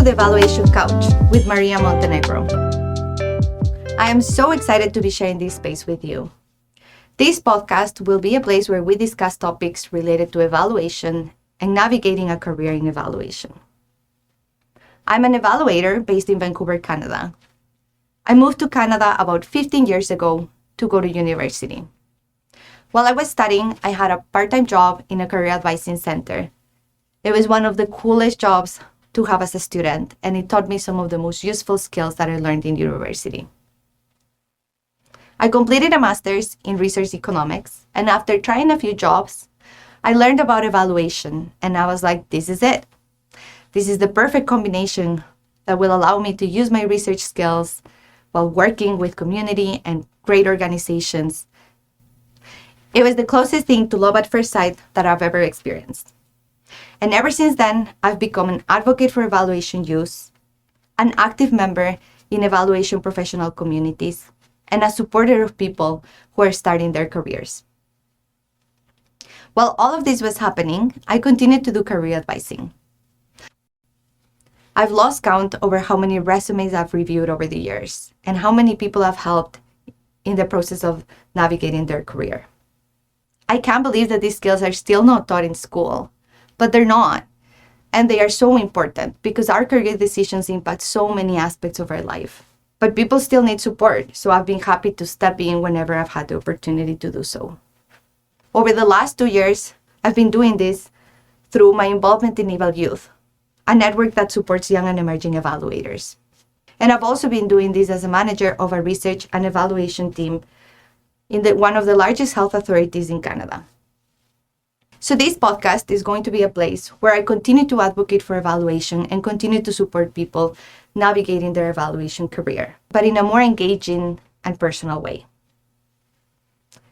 the Evaluation Couch with Maria Montenegro. I am so excited to be sharing this space with you. This podcast will be a place where we discuss topics related to evaluation and navigating a career in evaluation. I'm an evaluator based in Vancouver, Canada. I moved to Canada about 15 years ago to go to university. While I was studying, I had a part-time job in a career advising center. It was one of the coolest jobs to have as a student, and it taught me some of the most useful skills that I learned in university. I completed a master's in research economics, and after trying a few jobs, I learned about evaluation, and I was like, this is it. This is the perfect combination that will allow me to use my research skills while working with community and great organizations. It was the closest thing to love at first sight that I've ever experienced. And ever since then, I've become an advocate for evaluation use, an active member in evaluation professional communities, and a supporter of people who are starting their careers. While all of this was happening, I continued to do career advising. I've lost count over how many resumes I've reviewed over the years and how many people I've helped in the process of navigating their career. I can't believe that these skills are still not taught in school, but they're not. And they are so important because our career decisions impact so many aspects of our life. But people still need support, so I've been happy to step in whenever I've had the opportunity to do so. Over the last 2 years, I've been doing this through my involvement in Eval Youth, a network that supports young and emerging evaluators. And I've also been doing this as a manager of a research and evaluation team in one of the largest health authorities in Canada. So this podcast is going to be a place where I continue to advocate for evaluation and continue to support people navigating their evaluation career, but in a more engaging and personal way.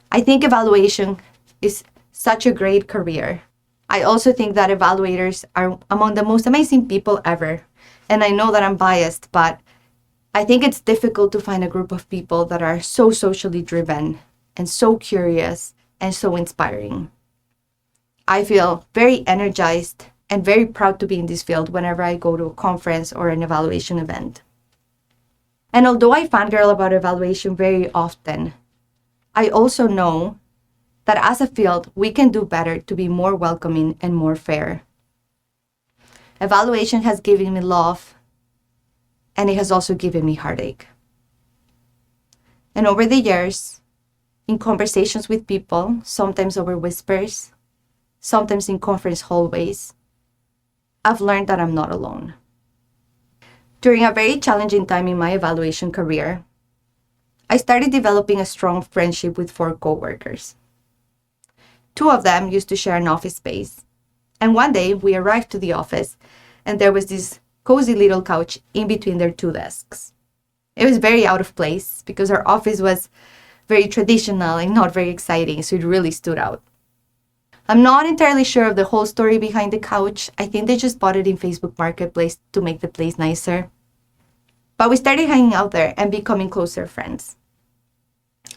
I think evaluation is such a great career. I also think that evaluators are among the most amazing people ever. And I know that I'm biased, but I think it's difficult to find a group of people that are so socially driven and so curious and so inspiring. I feel very energized and very proud to be in this field whenever I go to a conference or an evaluation event. And although I fangirl about evaluation very often, I also know that as a field, we can do better to be more welcoming and more fair. Evaluation has given me love, and it has also given me heartache. And over the years, in conversations with people, sometimes over whispers, sometimes in conference hallways, I've learned that I'm not alone. During a very challenging time in my evaluation career, I started developing a strong friendship with 4 coworkers. 2 of them used to share an office space, and one day we arrived to the office and there was this cozy little couch in between their 2 desks. It was very out of place because our office was very traditional and not very exciting, so it really stood out. I'm not entirely sure of the whole story behind the couch. I think they just bought it in Facebook Marketplace to make the place nicer. But we started hanging out there and becoming closer friends.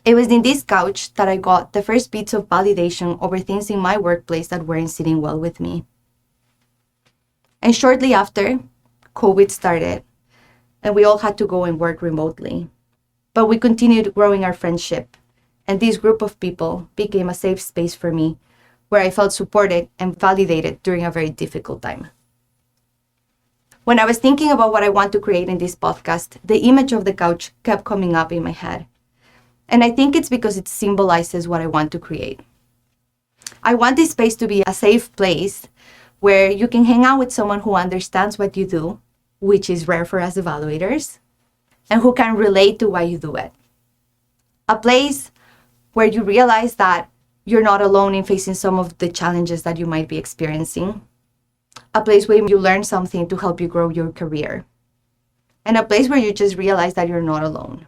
It was in this couch that I got the first bits of validation over things in my workplace that weren't sitting well with me. And shortly after, COVID started, and we all had to go and work remotely. But we continued growing our friendship, and this group of people became a safe space for me where I felt supported and validated during a very difficult time. When I was thinking about what I want to create in this podcast, the image of the couch kept coming up in my head. And I think it's because it symbolizes what I want to create. I want this space to be a safe place where you can hang out with someone who understands what you do, which is rare for us evaluators, and who can relate to why you do it. A place where you realize that you're not alone in facing some of the challenges that you might be experiencing. A place where you learn something to help you grow your career. And a place where you just realize that you're not alone.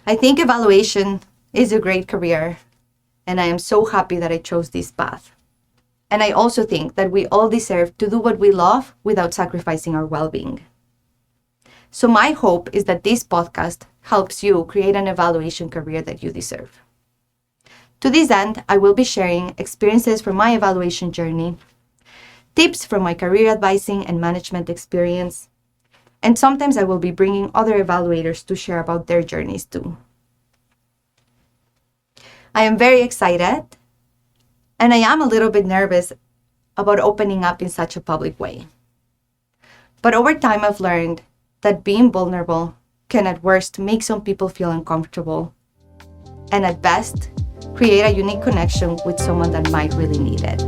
I think evaluation is a great career, and I am so happy that I chose this path. And I also think that we all deserve to do what we love without sacrificing our well-being. So my hope is that this podcast helps you create an evaluation career that you deserve. To this end, I will be sharing experiences from my evaluation journey, tips from my career advising and management experience, and sometimes I will be bringing other evaluators to share about their journeys too. I am very excited, and I am a little bit nervous about opening up in such a public way. But over time, I've learned that being vulnerable can at worst make some people feel uncomfortable, and at best, create a unique connection with someone that might really need it.